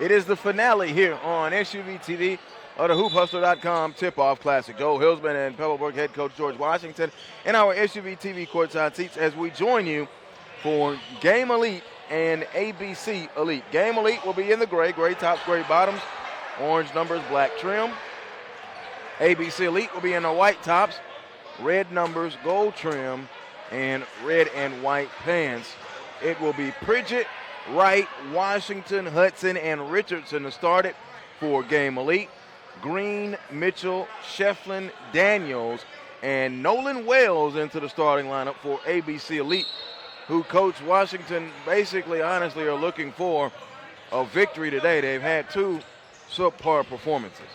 It is the finale here on SUV TV of the HoopHustler.com Tip-Off Classic. Joe Hillsman and Pebblebrook head coach George Washington in our SUV TV courtside seats as we join you for Game Elite and ABC Elite. Game Elite will be in the gray tops, gray bottoms, orange numbers, black trim. ABC Elite will be in the white tops, red numbers, gold trim, and red and white pants. It will be Pridgett, Wright, Washington, Hudson, and Richardson to start it for Game Elite. Green, Mitchell, Shefflin, Daniels, and Nolan Wells into the starting lineup for ABC Elite, who Coach Washington basically, honestly, are looking for a victory today. They've had two subpar performances.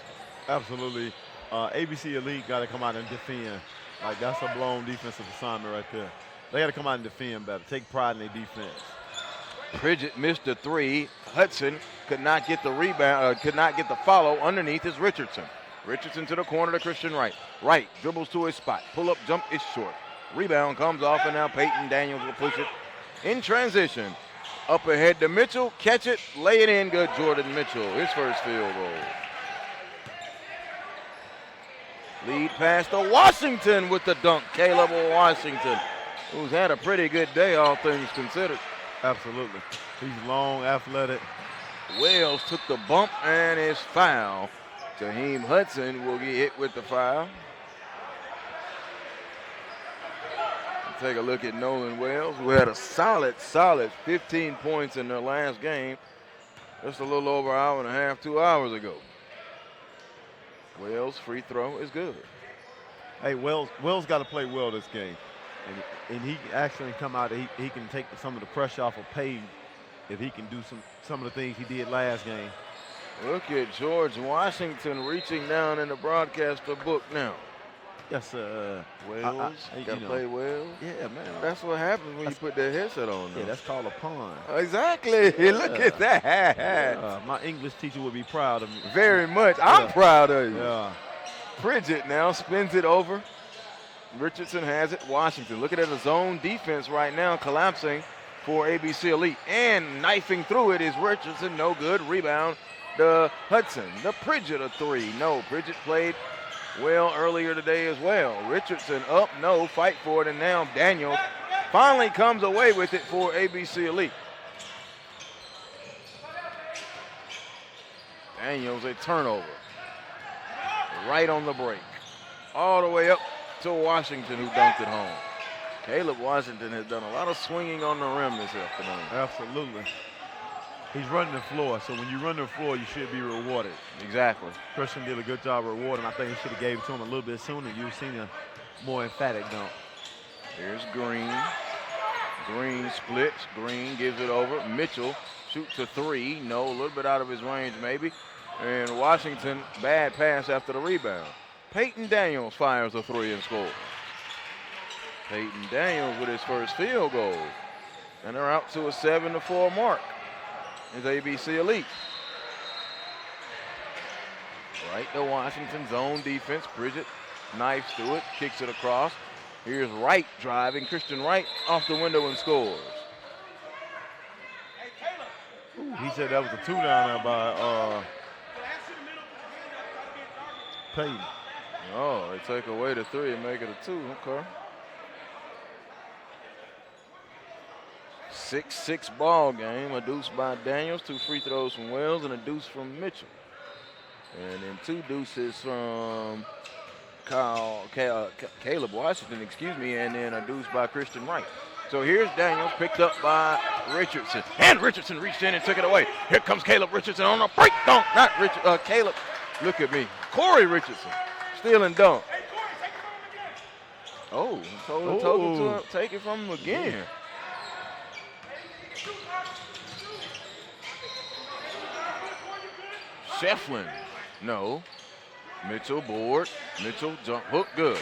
Absolutely. ABC Elite got to come out and defend. Like, that's a blown defensive assignment right there. They got to come out and defend better, take pride in their defense. Pridgett missed the three. Hudson could not get the rebound, could not get the follow. Underneath is Richardson. Richardson to the corner to Christian Wright. Wright dribbles to his spot. Pull-up jump is short. Rebound comes off, and now Peyton Daniels will push it in transition. Up ahead to Mitchell. Catch it, lay it in. Good, Jordan Mitchell. His first field goal. Lead pass to Washington with the dunk. Caleb Washington, who's had a pretty good day, all things considered. Absolutely. He's long, athletic. Wells took the bump and is fouled. Taheem Hudson will get hit with the foul. Take a look at Nolan Wells, who had a solid 15 points in their last game, just a little over an hour and a half, 2 hours ago. Wells' free throw is good. Hey, Wells got to play well this game. And he can actually come out, he can take some of the pressure off of Payton if he can do some of the things he did last game. Look at George Washington reaching down in the broadcaster book now. Yes, Wells, got to play well. Yeah, man. That's what happens when you put that headset on. Yeah, that's called a pun. Exactly. Yeah. Look at that. My English teacher would be proud of me. Very much. I'm proud of you. Yeah. Pridgett now spins it over. Richardson has it. Washington looking at a zone defense right now, collapsing for ABC Elite. And knifing through it is Richardson. No good. Rebound to Hudson. The Pridgett a three. No, Pridgett played well earlier today as well. Richardson up. No, fight for it. And now Daniels finally comes away with it for ABC Elite. Daniels a turnover. Right on the break. All the way up to Washington, who dunked it home. Caleb Washington has done a lot of swinging on the rim this afternoon. Absolutely. He's running the floor, so when you run the floor, you should be rewarded. Exactly. Christian did a good job rewarding. I think he should have gave it to him a little bit sooner. You've seen a more emphatic dunk. Here's Green. Green splits. Green gives it over. Mitchell shoots a three. No, a little bit out of his range maybe. And Washington, bad pass after the rebound. Peyton Daniels fires a three and scores. Peyton Daniels with his first field goal. And they're out to a 7-4 mark. Is ABC Elite. Right to Washington, zone defense. Pridgett knifes through it, kicks it across. Here's Wright driving. Christian Wright off the window and scores. He said that was a two down there by Payton. Oh, they take away the three and make it a two. Okay. 6-6 ball game. A deuce by Daniels, 2 free throws from Wells, and a deuce from Mitchell. And then 2 deuces from Caleb Washington, and then a deuce by Christian Wright. So here's Daniels, picked up by Richardson. And Richardson reached in and took it away. Here comes Caleb Richardson on a break dunk. Not Caleb. Look at me. Corey Richardson. Steal and dunk. Oh, told him to take it from him again. Shefflin. No. Mitchell board. Mitchell jump hook good.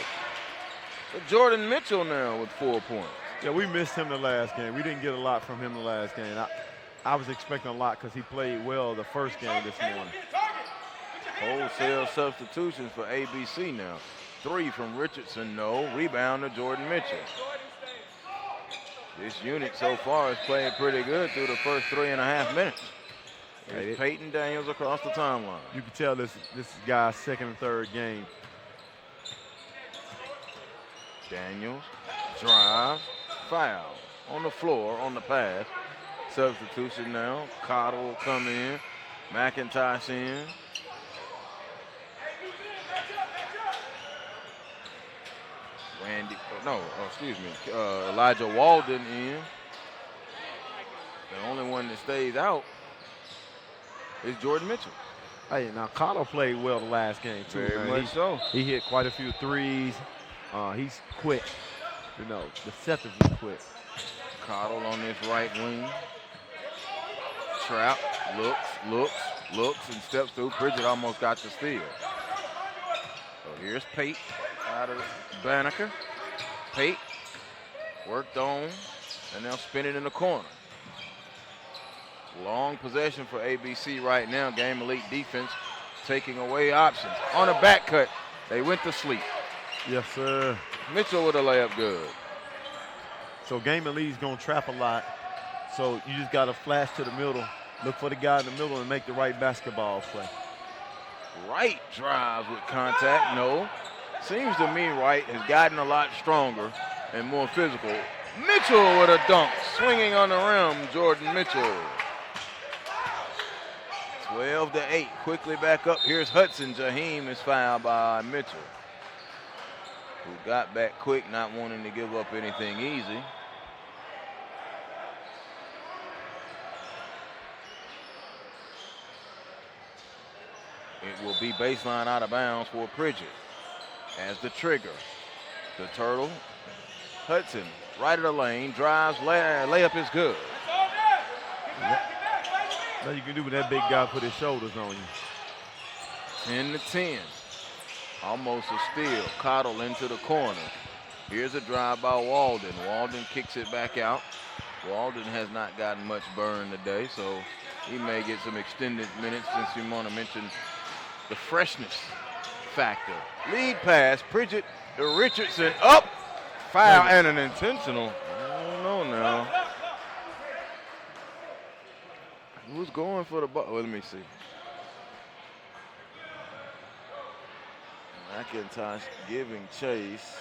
So Jordan Mitchell now with 4 points. Yeah, we missed him the last game. We didn't get a lot from him the last game. I was expecting a lot because he played well the first game this morning. Wholesale substitutions for ABC now. 3 from Richardson, no. Rebound to Jordan Mitchell. This unit so far has played pretty good through the first 3.5 minutes. It's Peyton Daniels across the timeline. You can tell this guy's second and third game. Daniels drives, foul on the floor on the pass. Substitution now. Cottle will come in. McIntosh in. Elijah Walden in. The only one that stays out is Jordan Mitchell. Hey, now Cottle played well the last game too. Very much so. He hit quite a few threes. He's quick, deceptively quick. Cottle on this right wing. Trap, looks, and steps through. Pridgett almost got the steal. So here's Pate out of Banneker. Pate worked on, and they'll spin it in the corner. Long possession for ABC right now. Game Elite defense taking away options. On a back cut, they went to sleep. Yes, sir. Mitchell with a layup good. So Game Elite's going to trap a lot. So you just got to flash to the middle, look for the guy in the middle, and make the right basketball play. Wright drives with contact. No. Seems to me Wright has gotten a lot stronger and more physical. Mitchell with a dunk. Swinging on the rim, Jordan Mitchell. 12-8. Quickly back up. Here's Hudson. Jaheim is fouled by Mitchell, who got back quick, not wanting to give up anything easy. It will be baseline out of bounds for Pridgett. As the trigger, the Turtle. Hudson, right of the lane, drives, layup is good. Nothing you can do with that big guy put his shoulders on you. 10-10. Almost a steal. Cottle into the corner. Here's a drive by Walden. Walden kicks it back out. Walden has not gotten much burn today, so he may get some extended minutes since you want to mention the freshness factor. Lead pass, Pridgett to Richardson, up, foul and an intentional. I don't know now. Who's going for the ball? Well, let me see. McIntosh giving chase.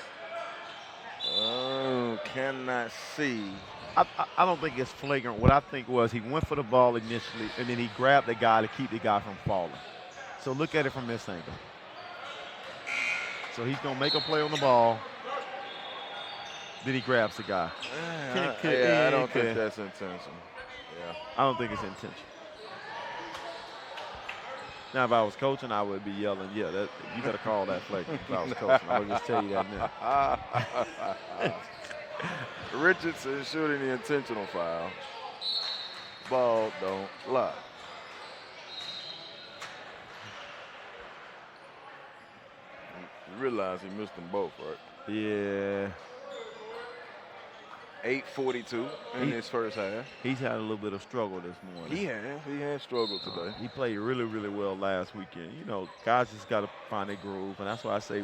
Oh, cannot see. I don't think it's flagrant. What I think was he went for the ball initially, and then he grabbed the guy to keep the guy from falling. So look at it from this angle. So he's going to make a play on the ball. Then he grabs the guy. I don't think that's intentional. Yeah. I don't think it's intentional. Now, if I was coaching, I would be yelling, yeah, you got to call that flagrant. If I was coaching, I would just tell you that now. Richardson shooting the intentional foul. Ball don't lie. You realize he missed them both, right? Yeah. 8:42 in his first half. He's had a little bit of struggle this morning. He has struggled today. He played really, really well last weekend. You know, guys just got to find their groove, and that's why I say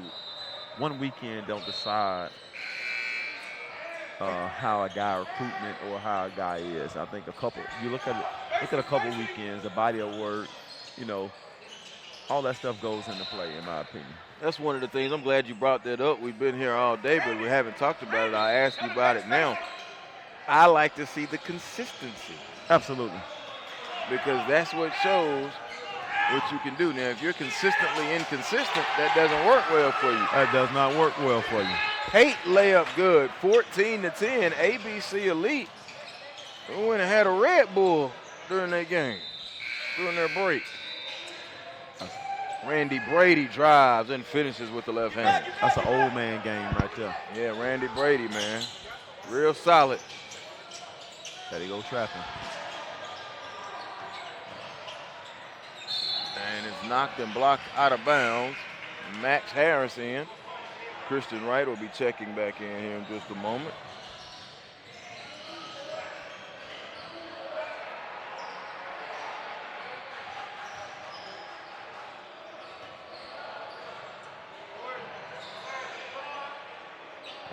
one weekend don't decide how a guy recruitment or how a guy is. I think you look at a couple weekends, the body of work, you know, all that stuff goes into play, in my opinion. That's one of the things. I'm glad you brought that up. We've been here all day, but we haven't talked about it. I'll ask you about it now. I like to see the consistency. Absolutely. Because that's what shows what you can do. Now, if you're consistently inconsistent, that doesn't work well for you. That does not work well for you. Pate layup good, 14-10, ABC Elite. They went and had a Red Bull during their game, during their break. Randy Brady drives and finishes with the left hand. That's an old man game right there. Yeah, Randy Brady, man. Real solid. There he go trapping. And it's knocked and blocked out of bounds. Max Harris in. Christian Wright will be checking back in here in just a moment.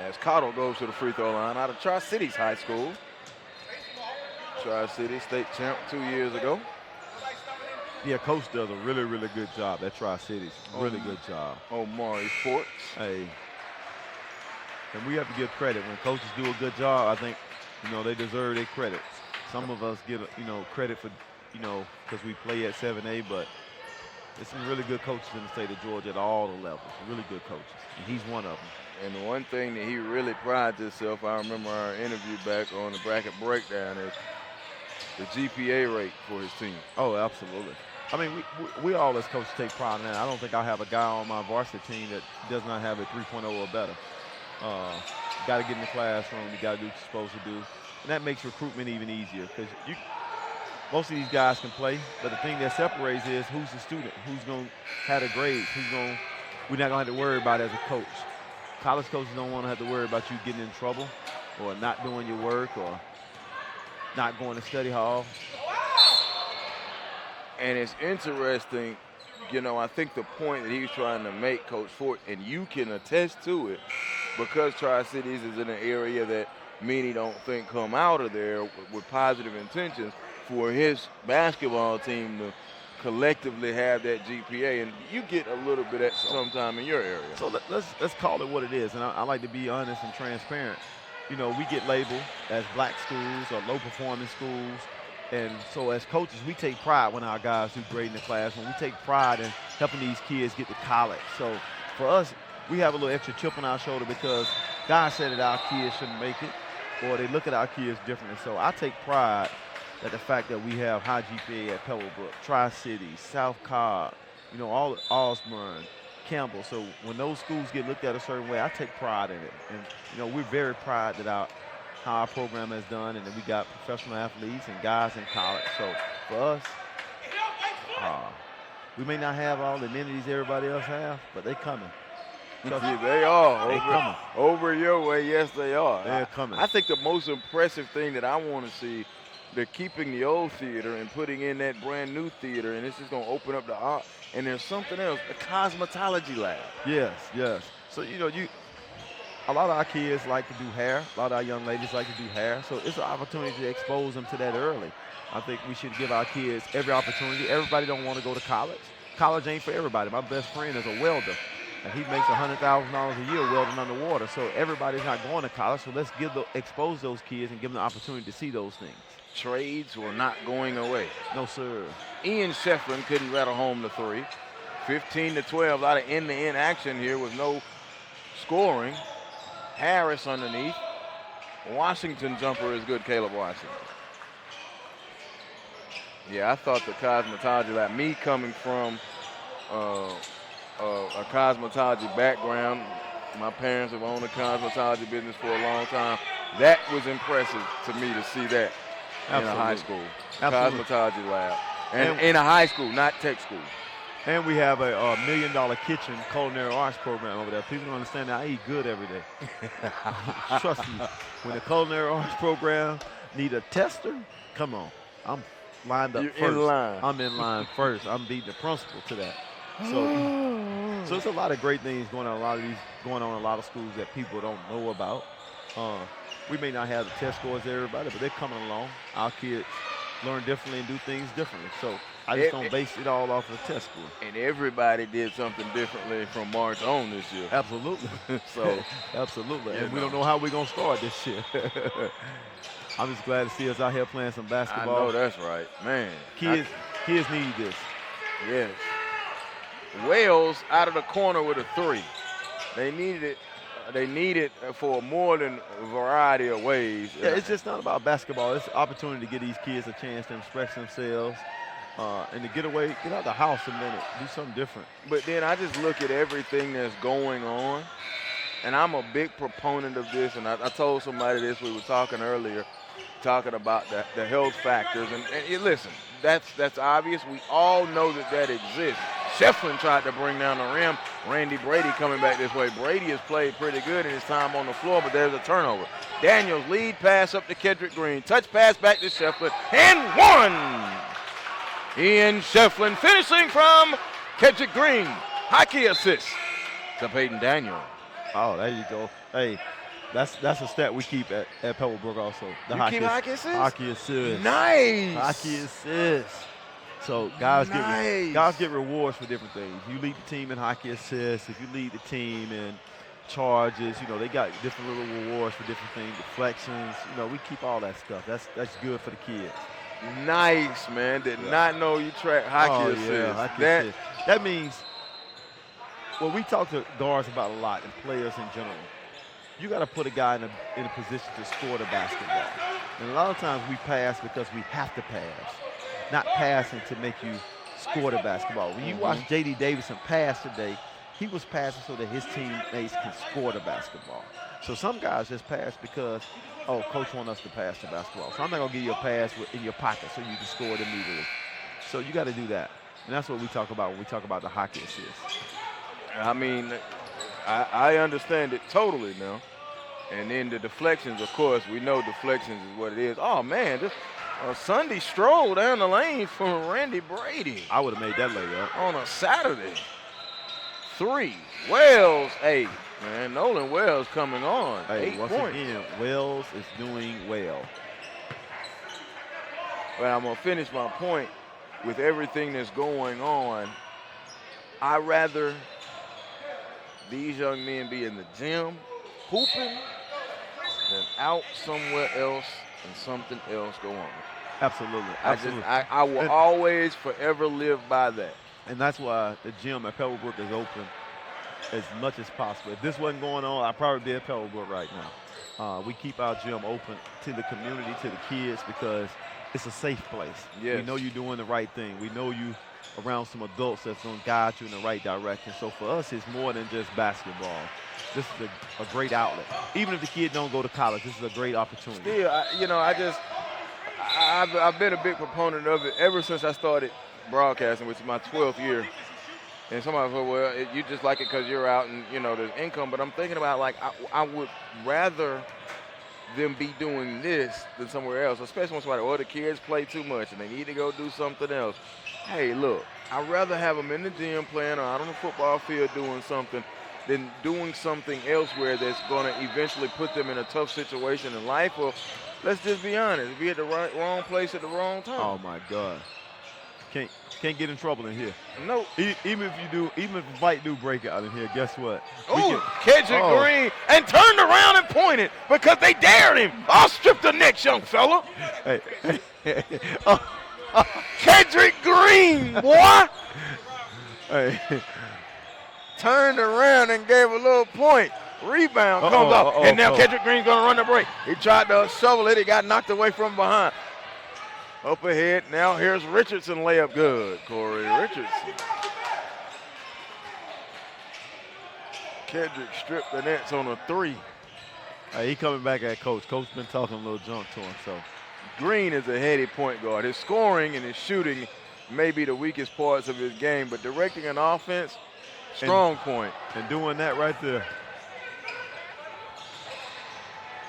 As Cottle goes to the free throw line out of Tri-Cities High School. Tri-City state champ 2 years ago. Yeah, Coach does a really, really good job at Tri-Cities. Really good job. Maury Sports. Hey, and we have to give credit. When coaches do a good job, I think, they deserve their credit. Some of us get, credit for, because we play at 7A, but there's some really good coaches in the state of Georgia at all the levels. Really good coaches, and he's one of them. And the one thing that he really prides himself, I remember our interview back on the bracket breakdown, is the GPA rate for his team. Oh, absolutely. I mean, we all as coaches take pride in that. I don't think I have a guy on my varsity team that does not have a 3.0 or better. You got to get in the classroom. You got to do what you're supposed to do. And that makes recruitment even easier because most of these guys can play, but the thing that separates is who's the student, who's going to have the grades, we're not going to have to worry about it as a coach. College coaches don't want to have to worry about you getting in trouble or not doing your work or not going to study hall. And it's interesting, I think the point that he was trying to make, Coach Fort, and you can attest to it, because Tri-Cities is in an area that many don't think come out of there with positive intentions, for his basketball team to collectively have that GPA, and you get a little bit of that sometime in your area. So let's call it what it is, and I like to be honest and transparent. We get labeled as black schools or low-performing schools. And so as coaches, we take pride when our guys do great in the classroom. We take pride in helping these kids get to college. So for us, we have a little extra chip on our shoulder because guys said that our kids shouldn't make it, or they look at our kids differently. So I take pride at the fact that we have high GPA at Pebblebrook, Tri-Cities, South Cobb, all Osborne, Campbell. So when those schools get looked at a certain way, I take pride in it. And, we're very proud that how our program has done, and then we got professional athletes and guys in college. So for us, we may not have all the amenities everybody else have, but they're coming. Yeah, they are. They're coming. Over your way, yes, they are. They're coming. I think the most impressive thing that I want to see, they're keeping the old theater and putting in that brand new theater, and this is going to open up the art. And there's something else, a cosmetology lab. Yes. So, a lot of our kids like to do hair. A lot of our young ladies like to do hair. So it's an opportunity to expose them to that early. I think we should give our kids every opportunity. Everybody don't want to go to college. College ain't for everybody. My best friend is a welder, and he makes $100,000 a year welding underwater. So everybody's not going to college. So let's expose those kids and give them the opportunity to see those things. Trades were not going away. No, sir. Ian Shefflin couldn't rattle home the three. 15-12, a lot of end-to-end action here with no scoring. Harris underneath. Washington jumper is good, Caleb Washington. Yeah, I thought the cosmetology lab, me coming from a cosmetology background, my parents have owned a cosmetology business for a long time. That was impressive to me to see that in a high school. Absolutely. Cosmetology lab. And in a high school, not tech school. And we have a $1 million kitchen culinary arts program over there. People don't understand that I eat good every day. Trust me. When the culinary arts program need a tester, come on. I'm lined up You're first. in line. I'm in line first. I'm beating the principal to that. So it's a lot of great things going on. In a lot of schools that people don't know about. We may not have the test scores as everybody, but they're coming along. Our kids learn differently and do things differently. So I just don't base it all off of the test score. And everybody did something differently from March on this year. Absolutely. Absolutely. And we don't know how we're going to start this year. I'm just glad to see us out here playing some basketball. I know that's right. Man. Kids need this. Yes. Wales out of the corner with a three. They needed it. They need it for more than a variety of ways. Yeah, it's just not about basketball. It's an opportunity to give these kids a chance to express themselves and to get away, get out of the house a minute, do something different. But then I just look at everything that's going on, and I'm a big proponent of this, and I told somebody this, we were talking earlier, talking about the health factors. And listen, that's obvious. We all know that exists. Shefflin tried to bring down the rim. Randy Brady coming back this way. Brady has played pretty good in his time on the floor, but there's a turnover. Daniels lead pass up to Kendrick Green. Touch pass back to Shefflin. And one! Ian Shefflin finishing from Kendrick Green. Hockey assist to Peyton Daniel. Oh, there you go. Hey, that's a stat we keep at Pebblebrook also. You keep hockey assist? Hockey assist. Nice. Hockey assist. So guys get rewards for different things. You lead the team in hockey assists. If you lead the team in charges, they got different little rewards for different things, deflections. We keep all that stuff. That's good for the kids. Nice, man. Did not know you track hockey assists. Yeah, hockey assists. That means, we talk to guards about a lot and players in general. You got to put a guy in a position to score the basketball. And a lot of times we pass because we have to pass, not passing to make you score the basketball. When you watch J.D. Davidson pass today, he was passing so that his teammates can score the basketball. So some guys just pass because, coach wants us to pass the basketball. So I'm not going to give you a pass in your pocket so you can score it immediately. So you got to do that. And that's what we talk about when we talk about the hockey assist. I mean, I understand it totally now. And then the deflections, of course, we know deflections is what it is. Oh, man, this Sunday stroll down the lane from Randy Brady. I would have made that layup. On a Saturday. 3. Wells, 8. Man, Nolan Wells coming on. 8 once points. Again, Wells is doing well. Well, I'm going to finish my point with everything that's going on. I'd rather these young men be in the gym hooping than out somewhere else and something else go on. Absolutely. I will always forever live by that. And that's why the gym at Pebblebrook is open as much as possible. If this wasn't going on, I'd probably be at Pebblebrook right now. We keep our gym open to the community, to the kids, because it's a safe place. Yes. We know you're doing the right thing. We know you around some adults that's going to guide you in the right direction. So for us, it's more than just basketball. This is a great outlet. Even if the kid don't go to college, this is a great opportunity. Still, I've been a big proponent of it ever since I started broadcasting, which is my 12th year. And somebody said, well, you just like it because you're out and, there's income. But I'm thinking about, I would rather them be doing this than somewhere else, especially when somebody, the kids play too much and they need to go do something else. Hey, look, I'd rather have them in the gym playing or out on the football field doing something than doing something elsewhere that's going to eventually put them in a tough situation in life. Or let's just be honest, be at the wrong place at the wrong time. Oh, my God. Can't get in trouble in here. No. Even if a fight do break out in here, guess what? Ooh, Kedrick Green, and turned around and pointed because they dared him. I'll strip the next young fella. Hey. Kedrick Green, boy. Hey. Turned around and gave a little point. Rebound comes up, and now Kedrick Green's going to run the break. He tried to shovel it. He got knocked away from behind. Up ahead, now here's Richardson, layup good. Corey Richardson. Kedrick stripped the nets on a 3. He coming back at Coach. Coach been talking a little junk to him. So Green is a heady point guard. His scoring and his shooting may be the weakest parts of his game, but directing an offense, strong point. And doing that right there.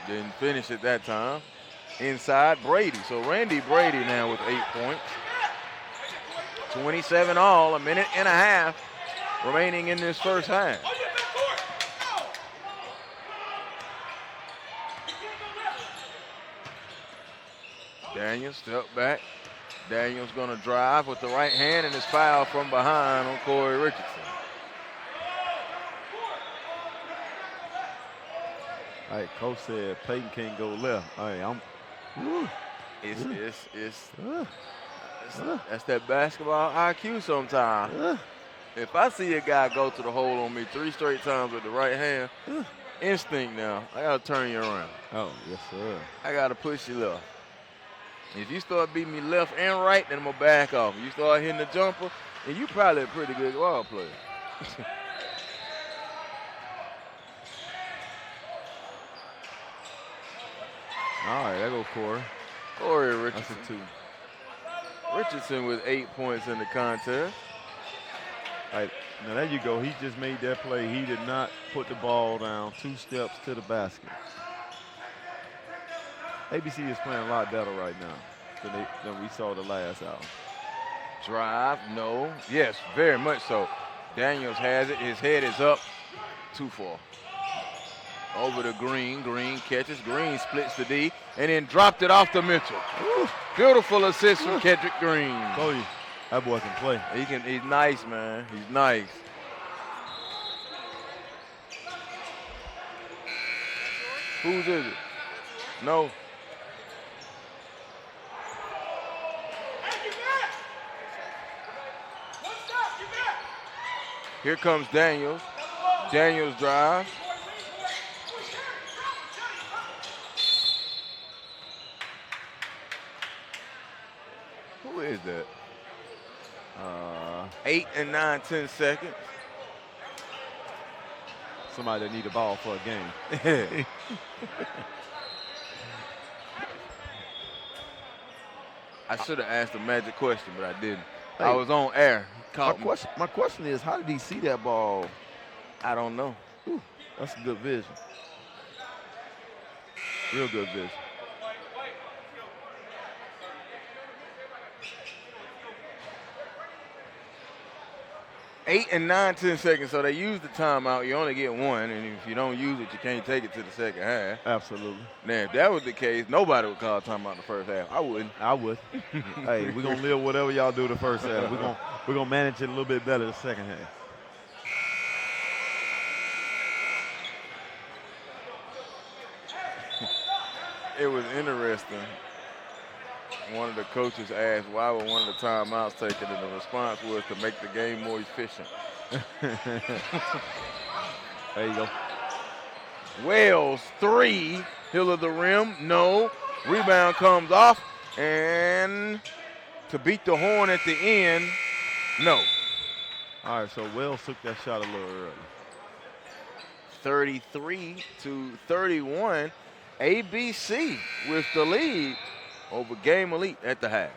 Didn't finish it that time. Inside, Brady. So Randy Brady now with 8 points. 27 all, a minute and a half remaining in this first half. Daniels step back. Daniels going to drive with the right hand and is fouled from behind on Corey Richardson. All right, Coach said Peyton can't go left. All right, That's that basketball IQ sometimes. If I see a guy go to the hole on me 3 straight times with the right hand, instinct now, I got to turn you around. Oh, yes, sir. I got to push you left. If you start beating me left and right, then I'm going to back off. You start hitting the jumper, and you probably a pretty good ball player. All right, there go Corey. Corey Richardson. That's a 2. Richardson with 8 points in the contest. All right, now there you go. He just made that play. He did not put the ball down. 2 steps to the basket. ABC is playing a lot better right now than we saw the last hour. Drive, no. Yes, very much so. Daniels has it. His head is up. 2-4. Over to Green. Green catches. Green splits the D and then dropped it off to Mitchell. Ooh, beautiful assist from Kedrick Green. Told you. That boy can play. He's nice, man. He's nice. Whose is it? No. Here comes Daniels. Daniels drives. Who is that? 8 and 9, 10 seconds. Somebody that need a ball for a game. I should have asked a magic question, but I didn't. Hey, I was on air. My question is, how did he see that ball? I don't know. Ooh, that's a good vision. Real good vision. Eight and 9, 10 seconds, so they use the timeout. You only get one, and if you don't use it, you can't take it to the second half. Absolutely. Now, if that was the case, nobody would call timeout in the first half. I wouldn't. I would. Hey, we're gonna live whatever y'all do the first half. We're gonna manage it a little bit better the second half. It was interesting. One of the coaches asked, why were one of the timeouts taken? And the response was to make the game more efficient. There you go. Wells, 3. Hill of the rim, no. Rebound comes off. And to beat the horn at the end, no. All right, so Wells took that shot a little early. 33-31. ABC with the lead over Game Elite at the half.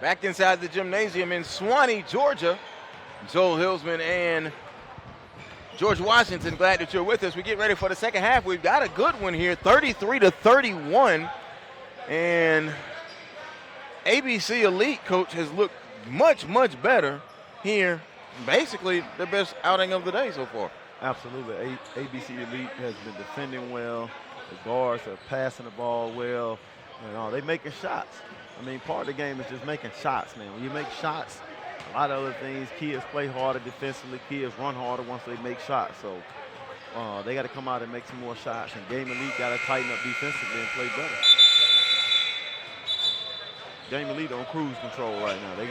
Back inside the gymnasium in Swanee, Georgia. Joel Hillsman and George Washington, glad that you're with us. We get ready for the second half. We've got a good one here, 33-31. And ABC Elite coach has looked much, much better here. Basically the best outing of the day so far. Absolutely. ABC Elite has been defending well. The guards are passing the ball well. And they making shots. I mean, part of the game is just making shots, man. When you make shots, a lot of other things, kids play harder defensively. Kids run harder once they make shots. So they got to come out and make some more shots. And Game Elite got to tighten up defensively and play better. Game Elite on cruise control right now. They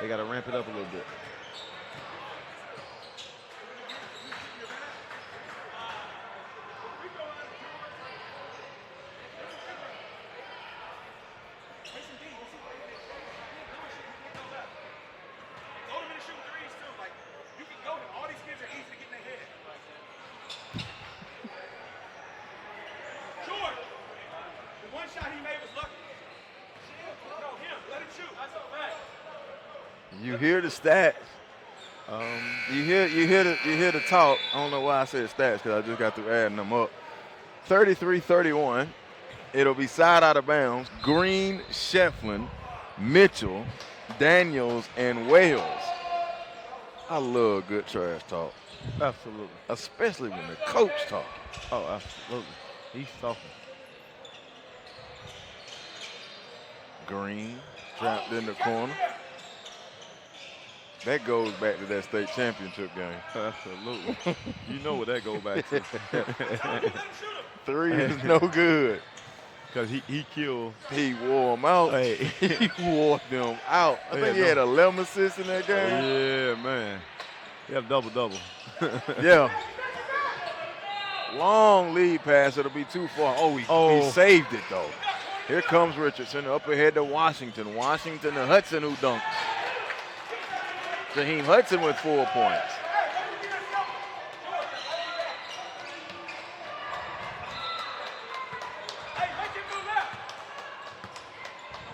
gotta ramp it up a little bit. You hear the stats. You hear the talk. I don't know why I said stats because I just got through adding them up. 33-31. It'll be side out of bounds. Green, Shefflin, Mitchell, Daniels, and Wales. I love good trash talk. Absolutely. Especially when the coach talks. Oh, absolutely. He's talking. Green trapped in the corner. That goes back to that state championship game. Absolutely. You know what that goes back to. Three is no good. Because he killed. He wore them out. Hey. He wore them out. I think he had 11 assists in that game. Yeah, man. He had a double-double. Yeah. Long lead pass. It'll be too far. He saved it, though. Here comes Richardson up ahead to Washington. Washington to Hudson, who dunks. Jaheim Hudson with 4 points.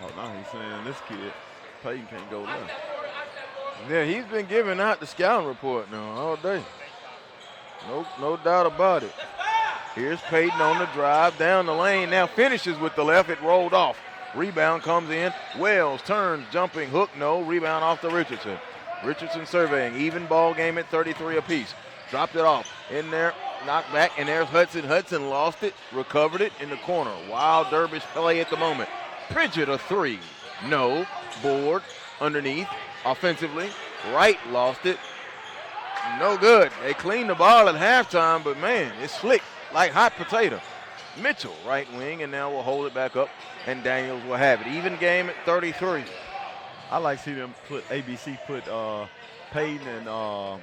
Oh, now he's saying this kid, Peyton can't go left. Yeah, he's been giving out the scouting report now all day. No doubt about it. Here's Peyton on the drive down the lane. Now finishes with the left. It rolled off. Rebound comes in. Wells turns, jumping hook, no. Rebound off to Richardson. Richardson surveying. Even ball game at 33 apiece. Dropped it off. In there, knocked back, and there's Hudson. Hudson lost it, recovered it in the corner. Wild dervish play at the moment. Pridgett a three. No. Board underneath. Offensively. Wright lost it. No good. They cleaned the ball at halftime, but man, it's slick like hot potato. Mitchell, right wing, and now we'll hold it back up, and Daniels will have it. Even game at 33. I like to see them ABC put Peyton and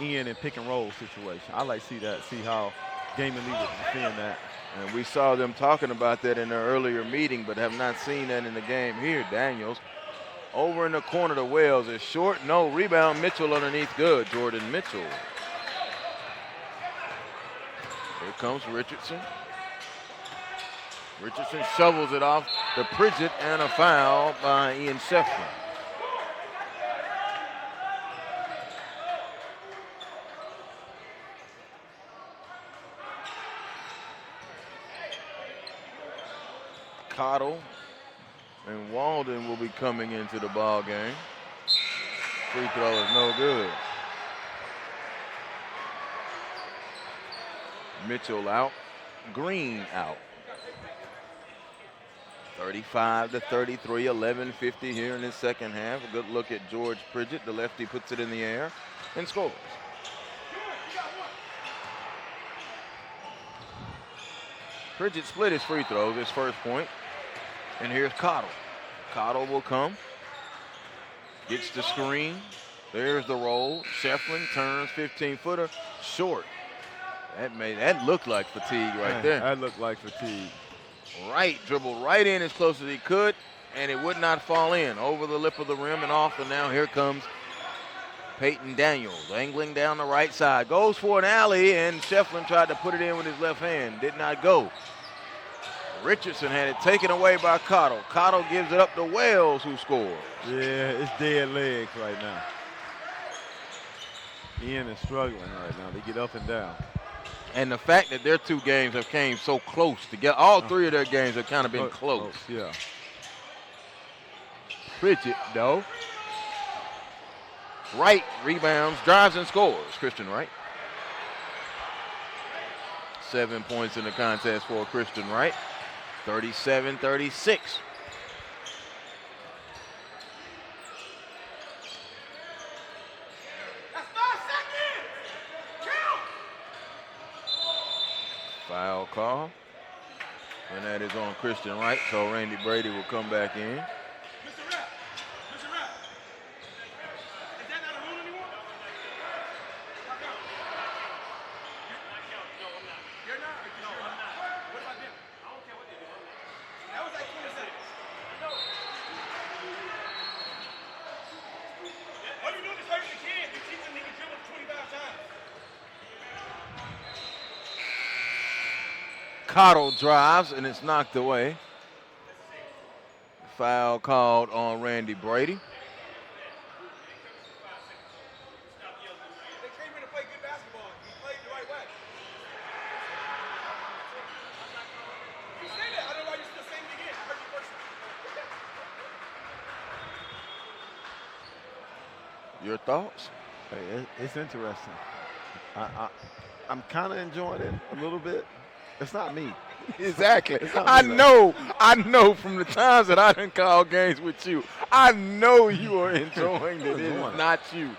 Ian in pick and roll situation. I like to see how Game Elite would defend that. And we saw them talking about that in their earlier meeting, but have not seen that in the game here. Daniels over in the corner to Wells is short. No, rebound. Mitchell underneath. Good. Jordan Mitchell. Here comes Richardson. Richardson shovels it off to Pridgett, and a foul by Ian Shefflin. Cottle and Walden will be coming into the ball game. Free throw is no good. Mitchell out. Green out. 35-33, 11:50 here in the second half. A good look at George Pridgett. The lefty puts it in the air and scores. Pridgett split his free throws, his first point. And here's Cottle. Cottle will come. Gets the screen. There's the roll. Shefflin turns 15-footer. Short. That looked like fatigue right there. That looked like fatigue. Right, dribbled right in as close as he could, and it would not fall in. Over the lip of the rim and off, and now here comes Peyton Daniels, angling down the right side. Goes for an alley, and Shefflin tried to put it in with his left hand. Did not go. Richardson had it taken away by Cottle. Cottle gives it up to Wells, who scores. Yeah, it's dead legs right now. Ian is struggling right now. They get up and down. And the fact that their two games have came so close together, all three of their games have kind of been close. Yeah. Pridgett, though. Wright rebounds, drives, and scores. Christian Wright. 7 points in the contest for Christian Wright. 37-36. Foul call. And that is on Christian Wright, so Randy Brady will come back in. Cottle drives, and it's knocked away. Foul called on Randy Brady. They came here to play good basketball. He played the right way. You say that. I don't know why you're still saying it again. I heard you first. Your thoughts? Hey, it's interesting. I'm kind of enjoying it a little bit. It's not me. Exactly. not I me, know from the times that I done call games with you, I know you are enjoying it. It is not you.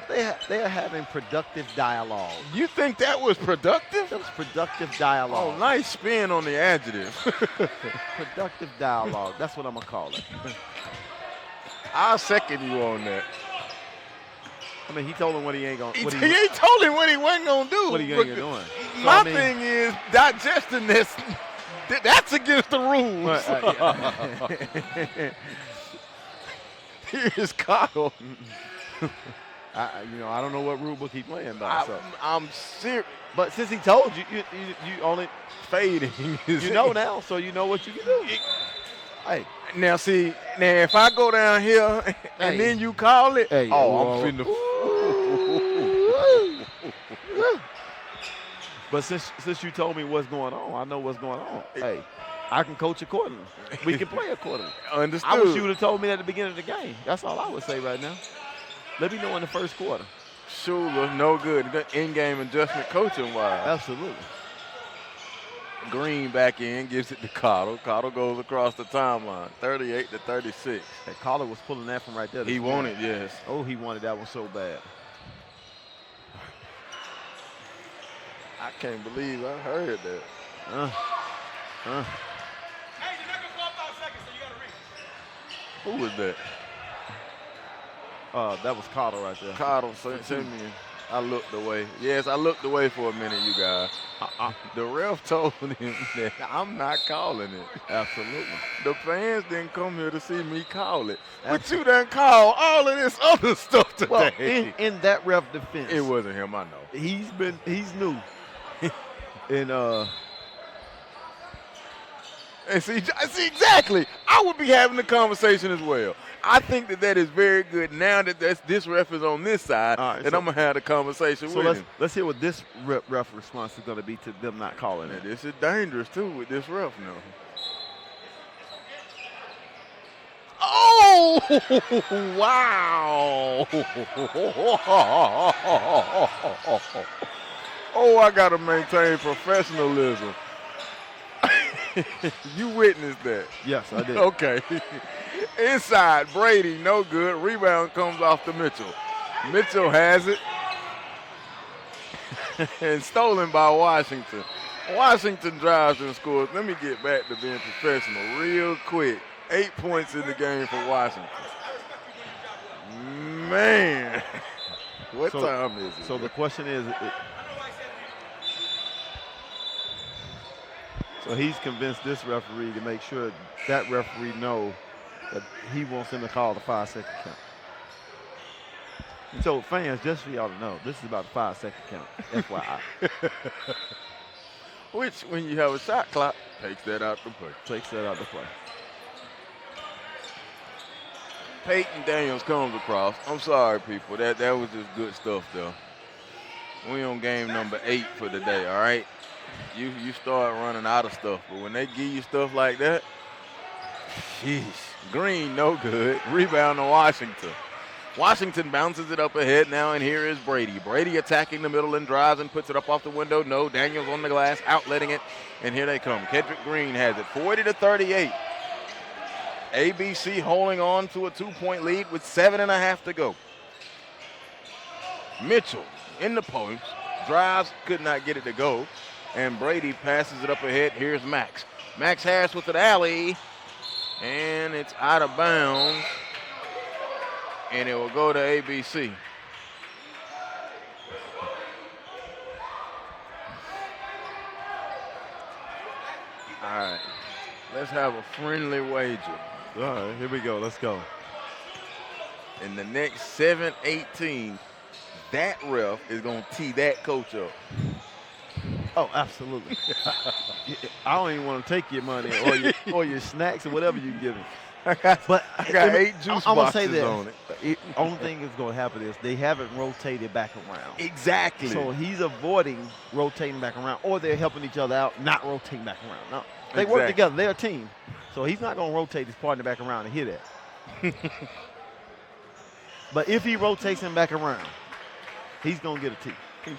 They are having productive dialogue. You think that was productive? That was productive dialogue. Oh, nice spin on the adjective. Productive dialogue. That's what I'm going to call it. I'll second you on that. I mean, he told him what he ain't going to do. He ain't told him what he wasn't going to do. What he ain't going to do. My thing is, digesting this, that's against the rules. Here's Kyle. I don't know what rule book he playing by. I'm serious. But since he told you, you only Fading. you know now, so you know what you can do. Hey. Now, see, if I go down here and then you call it, I'm finna. But since you told me what's going on, I know what's going on. Hey, I can coach accordingly. We can play accordingly. Understood. I wish you would have told me at the beginning of the game. That's all I would say right now. Let me know in the first quarter. Schuler, no good. In-game adjustment coaching-wise. Absolutely. Green back in, gives it to Cottle. Cottle goes across the timeline, 38-36. Hey, Collar was pulling that from right there. He wanted, yes. Oh, he wanted that one so bad. I can't believe I heard that. Hey, you're not going to go up 5 seconds, so you got to read. Who was that? That was Cottle right there. Cottle sent me. I looked away. Yes, I looked away for a minute, you guys. The ref told him that I'm not calling it. Absolutely. The fans didn't come here to see me call it. But you done call all of this other stuff today. Well, in that ref defense. It wasn't him, I know. He's new. And And see, exactly. I would be having the conversation as well. I think that is very good. Now that this ref is on this side, right, and I'm going to have the conversation with him. Let's hear what this ref response is going to be to them not calling it. This is dangerous, too, with this ref now. Oh, wow. Oh, I got to maintain professionalism. You witnessed that. Yes, I did. Okay. Inside, Brady, no good. Rebound comes off to Mitchell. Mitchell has it. And stolen by Washington. Washington drives and scores. Let me get back to being professional real quick. 8 points in the game for Washington. Man. What time is it? So the question is, so he's convinced this referee to make sure that referee know that he wants him to call the 5-second count. So fans, just for y'all to know, this is about the 5-second count, FYI. Which, when you have a shot clock, takes that out the play. Peyton Daniels comes across. I'm sorry, people. That was just good stuff, though. We on game number 8 for the day, all right? You start running out of stuff, but when they give you stuff like that, sheesh. Green, no good. Rebound to Washington. Washington bounces it up ahead now, and here is Brady. Brady attacking the middle and drives and puts it up off the window. No, Daniels on the glass, outletting it, and here they come. Kendrick Green has it, 40-38. ABC holding on to a 2-point lead with 7.5 to go. Mitchell in the post, drives, could not get it to go, and Brady passes it up ahead. Here's Max. Max Harris with an alley, and it's out of bounds, and it will go to ABC. All right, let's have a friendly wager. All right, here we go. Let's go. In the next 7-18, that ref is going to tee that coach up. Oh, absolutely. I don't even want to take your money or your snacks or whatever you give me. I got 8 juice I'm gonna say boxes this. on it. Only thing that's going to happen is they haven't rotated back around. Exactly. So he's avoiding rotating back around, or they're helping each other out, not rotating back around. No, they work together. They're a team. So he's not going to rotate his partner back around and hit that. But if he rotates him back around, he's going to get a tee. He's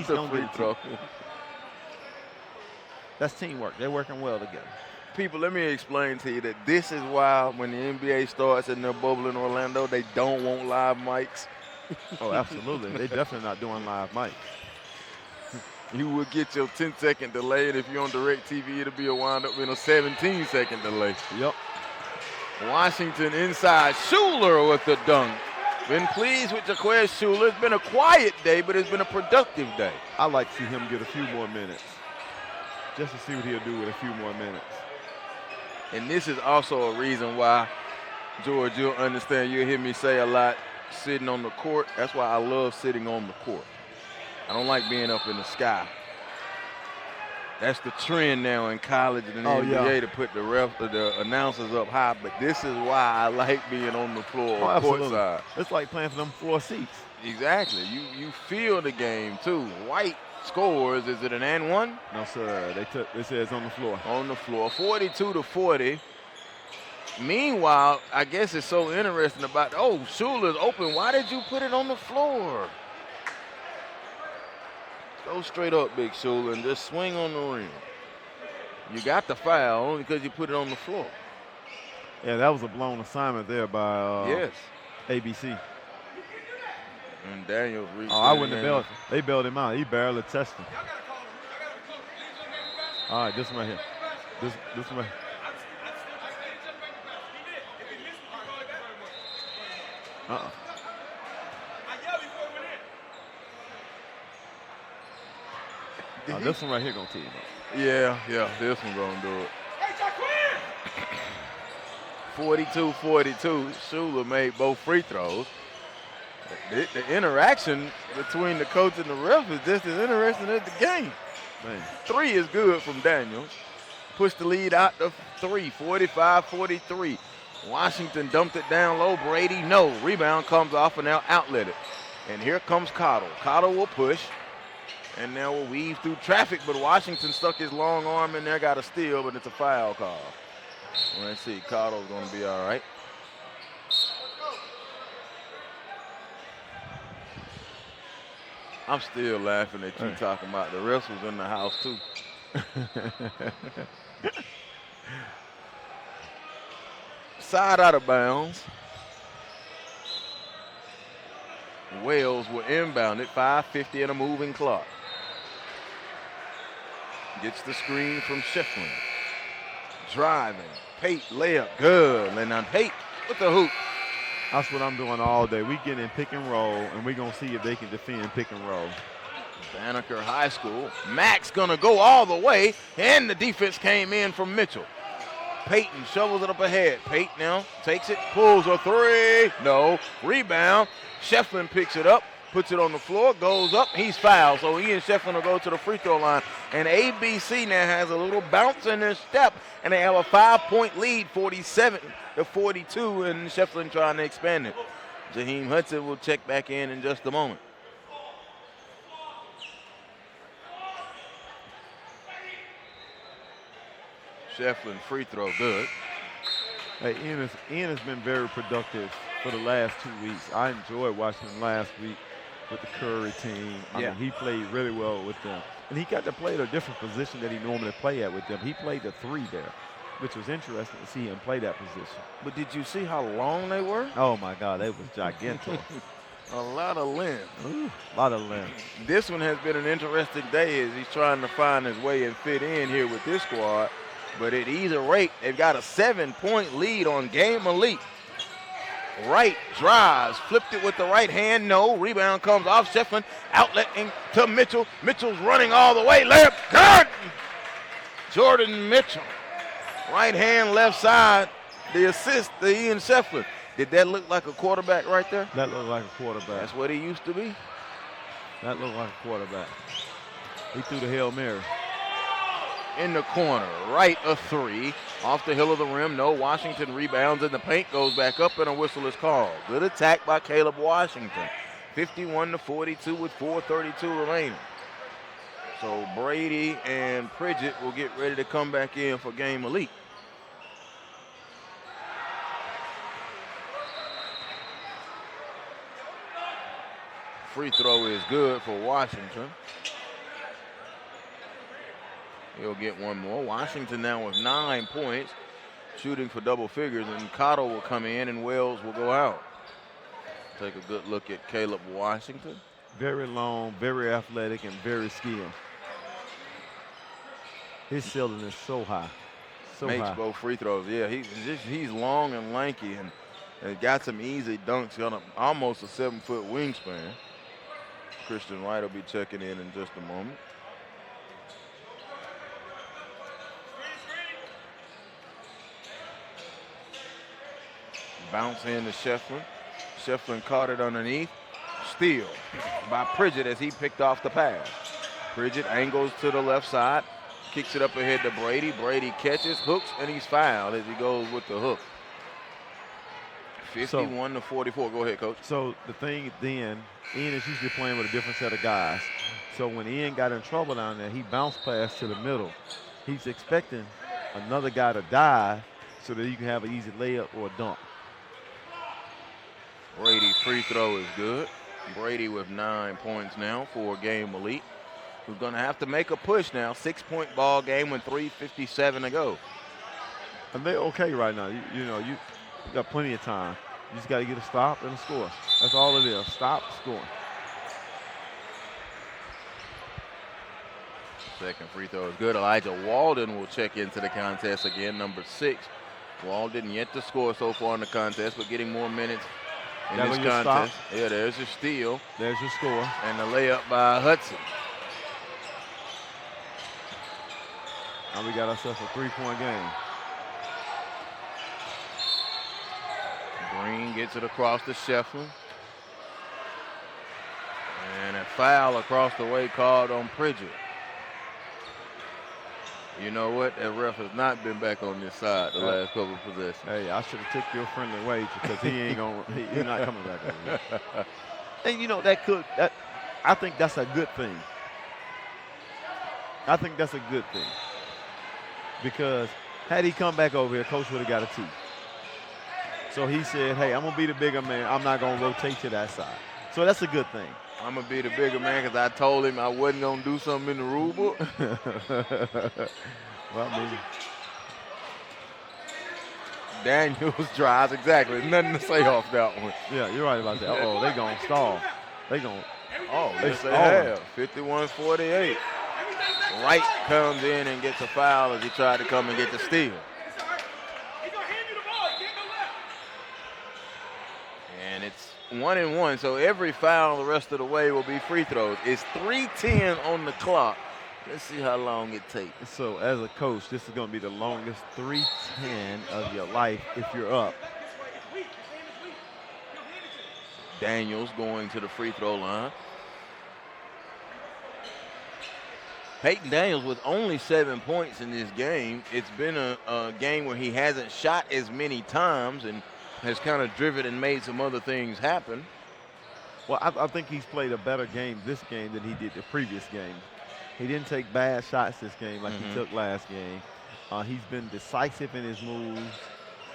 going to get a tee. That's teamwork. They're working well together. People, let me explain to you that this is why when the NBA starts in their bubble in Orlando, they don't want live mics. Oh, absolutely. They're definitely not doing live mics. You will get your 10-second delay, and if you're on DirecTV, it'll be a wind up in a 17-second delay. Yep. Washington inside. Schuler with the dunk. Been pleased with Jaquez Schuler. It's been a quiet day, but it's been a productive day. I like to see him get a few more minutes, just to see what he'll do with a few more minutes. And this is also a reason why, George, you'll understand, you'll hear me say a lot, sitting on the court. That's why I love sitting on the court. I don't like being up in the sky. That's the trend now in college and in the NBA to put the announcers up high, but this is why I like being on the floor or courtside. It's like playing for them floor seats. Exactly. You feel the game, too. White scores. Is it an and one? No, sir. They said it's on the floor. On the floor. 42-40. Meanwhile, I guess it's so interesting about, Schuler's open. Why did you put it on the floor? Go straight up, Big Schuler, and just swing on the rim. You got the foul only because you put it on the floor. Yeah, that was a blown assignment there by ABC. And Daniels reached. I wouldn't have bailed. They bailed him out. He barely touched him. All right, this one right here. This one right here. This one right here gonna tee him up. Yeah, this one gonna do it. 42-42. Schuler made both free throws. The interaction between the coach and the ref is just as interesting as the game. Man. 3 is good from Daniels. Pushed the lead out to 3, 45-43. Washington dumped it down low. Brady, no. Rebound comes off and now outlet it. And here comes Cottle. Cottle will push. And now we'll weave through traffic, but Washington stuck his long arm in there, got a steal, but it's a foul call. Let's see, Cottle's going to be all right. I'm still laughing at you talking about the refs was in the house, too. Side out of bounds. Wales will inbound it, 5:50 and a moving clock. Gets the screen from Shefflin. Driving. Pate layup. Good. And now Pate with the hoop. That's what I'm doing all day. We get in pick and roll, and we're going to see if they can defend pick and roll. Banneker High School. Max going to go all the way, and the defense came in from Mitchell. Payton shovels it up ahead. Pate now takes it, pulls a 3. No. Rebound. Shefflin picks it up, puts it on the floor, goes up. He's fouled, so he and Shefflin will go to the free throw line. And ABC now has a little bounce in their step, and they have a 5-point lead, 47-42, and Shefflin trying to expand it. Jaheim Hudson will check back in just a moment. Shefflin free throw good. Hey, Ian has been very productive for the last 2 weeks. I enjoyed watching him last week with the Curry team. I mean, he played really well with them. And he got to play at a different position that he normally play at with them. He played the 3 there, which was interesting to see him play that position. But did you see how long they were? Oh, my God, they was gigantic. A lot of length. A lot of length. This one has been an interesting day as he's trying to find his way and fit in here with this squad. But at either rate, they've got a 7-point lead on Game Elite. Right drives, flipped it with the right hand, no. Rebound comes off Shefflin, outletting to Mitchell. Mitchell's running all the way, layup, good! Jordan Mitchell, right hand, left side, the assist to Ian Shefflin. Did that look like a quarterback right there? That looked like a quarterback. That's what he used to be. That looked like a quarterback. He threw the Hail Mary. In the corner, right a 3, off the hill of the rim, no. Washington rebounds in the paint, goes back up, and a whistle is called. Good attack by Caleb Washington. 51-42 with 4:32 remaining. So Brady and Pridgett will get ready to come back in for Game Elite. Free throw is good for Washington. He'll get one more. Washington now with 9 points, shooting for double figures, and Cotto will come in and Wells will go out. Take a good look at Caleb Washington. Very long, very athletic, and very skilled. His ceiling is so high. So Makes high. both free throws. Yeah, he's long and lanky and got some easy dunks. Got almost a 7-foot wingspan. Christian Wright will be checking in just a moment. Bounce in to Shefflin. Shefflin caught it underneath. Steal by Pridgett as he picked off the pass. Pridgett angles to the left side, kicks it up ahead to Brady. Brady catches, hooks, and he's fouled as he goes with the hook. 51-44. Go ahead, Coach. So the thing then, Ian is usually playing with a different set of guys. So when Ian got in trouble down there, he bounced pass to the middle. He's expecting another guy to dive so that you can have an easy layup or a dunk. Brady free throw is good. Brady with 9 points now for Game Elite. Who's going to have to make a push now. 6-point ball game with 3:57 to go. And they're okay right now. You got plenty of time. You just got to get a stop and a score. That's all it is. Stop, score. Second free throw is good. Elijah Walden will check into the contest again, number 6. Walden yet to score so far in the contest, but getting more minutes in this contest. Yeah, there's your steal. There's your score. And the layup by Hudson. Now we got ourselves a 3-point game. Green gets it across to Shefflin. And a foul across the way called on Pridgett. You know what? That ref has not been back on this side the last couple of possessions. Hey, I should have took your friendly wager because he's not coming back over here. And I think that's a good thing. I think that's a good thing. Because had he come back over here, Coach would have got a T. So he said, hey, I'm going to be the bigger man. I'm not going to rotate to that side. So that's a good thing. I'm going to be the bigger man because I told him I wasn't going to do something in the rule book. Well, maybe. Daniels drives, exactly. Nothing to say off that one. Yeah, you're right about that. Uh-oh, they going to stall. They going to. Yes, they have. 51-48. Wright comes in and gets a foul as he tried to come and get the steal. And it's 1-1, so every foul the rest of the way will be free throws. It's 3:10 on the clock. Let's see how long it takes. So as a coach, this is going to be the longest 3:10 of your life if you're up. Daniels going to the free throw line. Peyton Daniels with only 7 points in this game. It's been a game where he hasn't shot as many times and has kind of driven and made some other things happen. Well, I think he's played a better game this game than he did the previous game. He didn't take bad shots this game like he took last game. He's been decisive in his moves.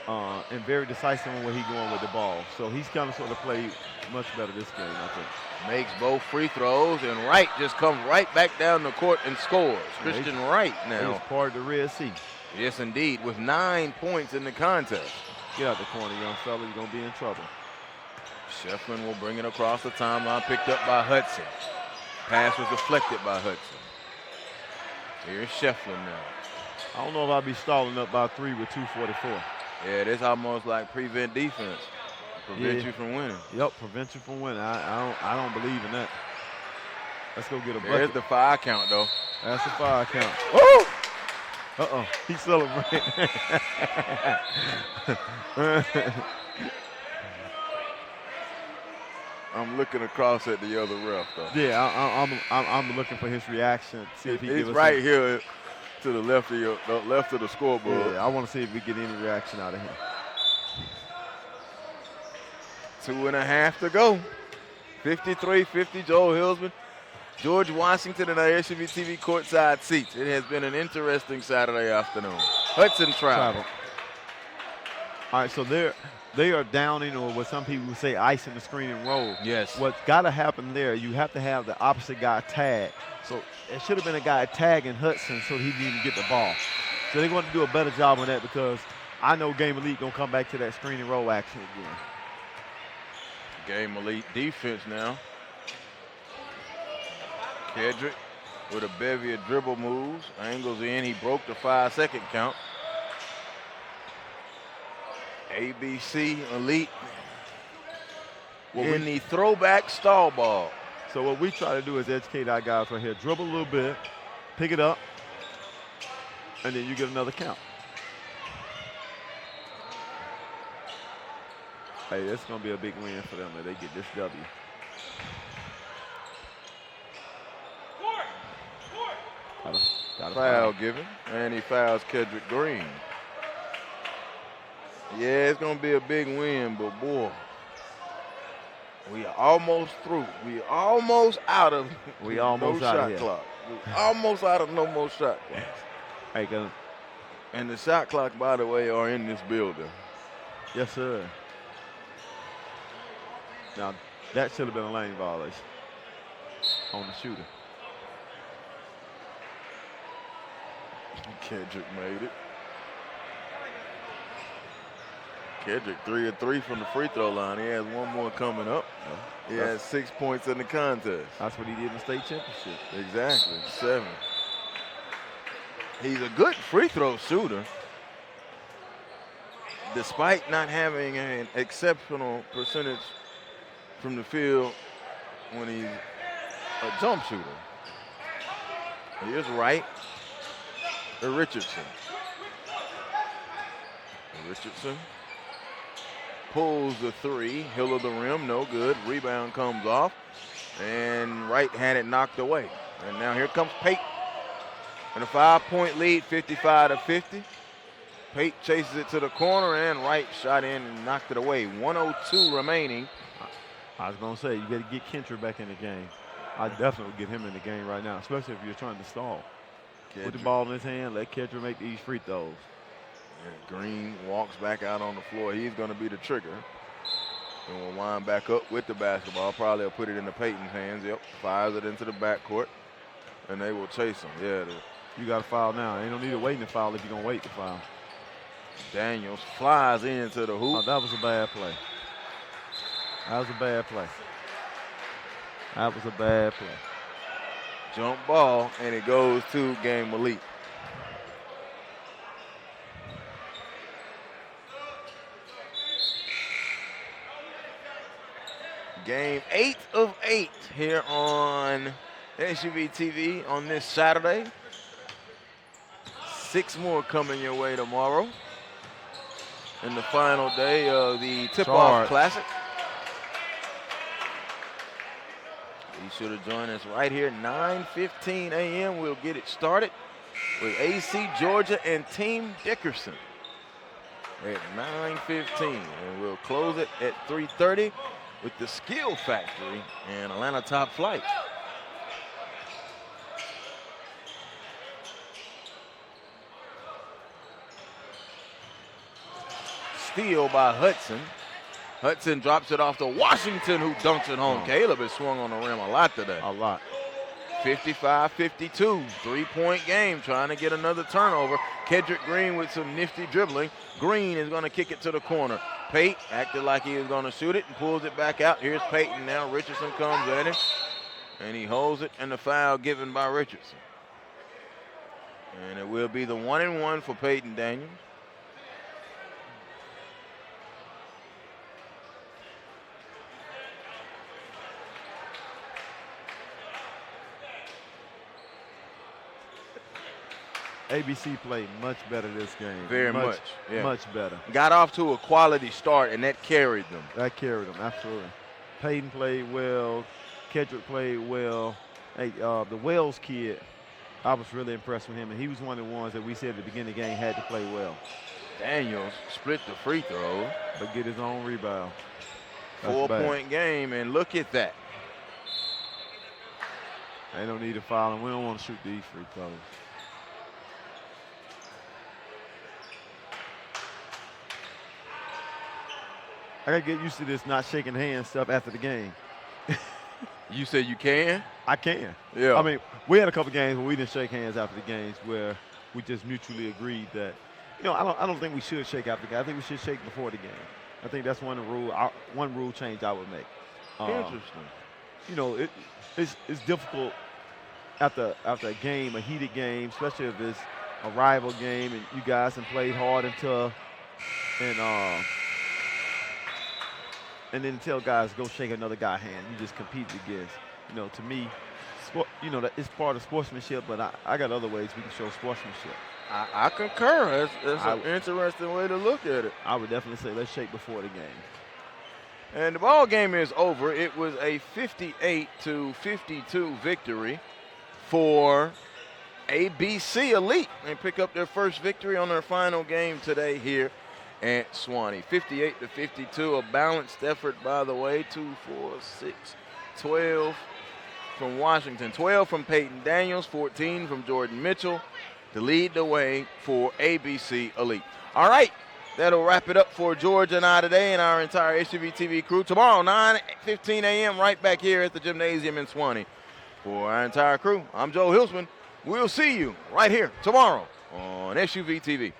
and very decisive on where he's going with the ball. So he's kind of sort of played much better this game, I think. Makes both free throws, and Wright just comes right back down the court and scores. Christian Wright now. He's part of the Red Sea. Yes, indeed, with 9 points in the contest. Get out the corner, young fella. You're going to be in trouble. Shefflin will bring it across the timeline, picked up by Hudson. Pass was deflected by Hudson. Here's Shefflin now. I don't know if I'll be stalling up by 3 with 2:44. Yeah, this almost like prevent defense. Prevent you from winning. Yep, prevent you from winning. I don't believe in that. Let's go get a bucket. There's the 5 count, though. That's the 5 count. Woo! Uh-oh, he's celebrating. I'm looking across at the other ref, though. Yeah, I'm looking for his reaction. See if he gives us right here to the left of the scoreboard. Yeah, I want to see if we get any reaction out of him. 2.5 to go. 53-50, Joel Hillsman. George Washington in our SUV TV courtside seats. It has been an interesting Saturday afternoon. Hudson travel. All right, so they are downing, or what some people would say, icing the screen and roll. Yes. What's got to happen there, you have to have the opposite guy tag. So it should have been a guy tagging Hudson so he didn't even get the ball. So they're going to do a better job on that, because I know Game Elite going to come back to that screen and roll action again. Game Elite defense now. Kedrick with a bevy of dribble moves. Angles in. He broke the 5-second count. ABC Elite in the throwback stall ball. So what we try to do is educate our guys right here. Dribble a little bit, pick it up, and then you get another count. Hey, that's going to be a big win for them if they get this W. Got a foul given, and he fouls Kedrick Green. Yeah, it's going to be a big win, but boy, we are almost through. We are almost out of no shot clock. We almost out of no more shot clock. Hey, and the shot clock, by the way, are in this building. Yes, sir. Now, that should have been a lane violation on the shooter. Kedrick made it. Kedrick 3 of 3 from the free throw line. He has one more coming up. He has 6 points in the contest. That's what he did in the state championship. Exactly, 7. He's a good free throw shooter, despite not having an exceptional percentage from the field when he's a jump shooter. Here's Wright. Richardson. Richardson pulls the 3. Hill of the rim, no good. Rebound comes off, and Wright had it knocked away. And now here comes Pate. And a 5-point lead, 55-50. Pate chases it to the corner, and Wright shot in and knocked it away. 1:02 remaining. I was going to say, you got to get Kentra back in the game. I definitely would get him in the game right now, especially if you're trying to stall. Put the ball in his hand, let Kendra make these free throws. And Green walks back out on the floor. He's going to be the trigger. And we'll wind back up with the basketball. Probably will put it into Peyton's hands. Yep, fires it into the backcourt, and they will chase him. Yeah, you got to foul now. Ain't no need to waiting to foul if you're going to wait to foul. Daniels flies into the hoop. Oh, that was a bad play. That was a bad play. That was a bad play. Jump ball, and it goes to Game Elite. Game 8 of 8 here on SUV TV on this Saturday. 6 more coming your way tomorrow. And the final day of the Tipoff Classic. Be sure to join us right here, 9:15 a.m. We'll get it started with AC Georgia and Team Dickerson at 9:15. And we'll close it at 3:30 with the Skill Factory and Atlanta Top Flight. steal by Hudson. Hudson drops it off to Washington, who dunks it home. Caleb has swung on the rim a lot today. A lot. 55-52, three-point game, trying to get another turnover. Kedrick Green with some nifty dribbling. Green is going to kick it to the corner. Pate acted like he was going to shoot it and pulls it back out. Here's Payton now. Richardson comes at him, and he holds it, and the foul given by Richardson. And it will be the 1-and-1 for Payton Daniels. ABC played much better this game. Very much. Yeah. Much better. Got off to a quality start, and that carried them. That carried them, absolutely. Payton played well. Kedrick played well. Hey, the Wells kid, I was really impressed with him, and he was one of the ones that we said at the beginning of the game had to play well. Daniels split the free throw. But get his own rebound. 4-point game, and look at that. They don't need to foul him. We don't want to shoot these free throws. I got to get used to this not shaking hands stuff after the game. You said you can? I can. Yeah. I mean, we had a couple games where we didn't shake hands after the games where we just mutually agreed that, I don't think we should shake after the game. I think we should shake before the game. I think that's one rule change I would make. Interesting. It's difficult after a game, a heated game, especially if it's a rival game and you guys have played hard and tough, and then tell guys go shake another guy's hand. You just compete against. To me, that it's part of sportsmanship, but I got other ways we can show sportsmanship. I concur. That's an interesting way to look at it. I would definitely say let's shake before the game. And the ball game is over. It was a 58-52 victory for ABC Elite. They pick up their first victory on their final game today here at Swanee. 58-52, a balanced effort, by the way. 2, 4, 6, 12 from Washington, 12 from Payton Daniels, 14 from Jordan Mitchell to lead the way for ABC Elite. All right, that'll wrap it up for George and I today and our entire SUV TV crew. Tomorrow, 9:15 a.m., right back here at the gymnasium in Swanee. For our entire crew, I'm Joe Hilsman. We'll see you right here tomorrow on SUV TV.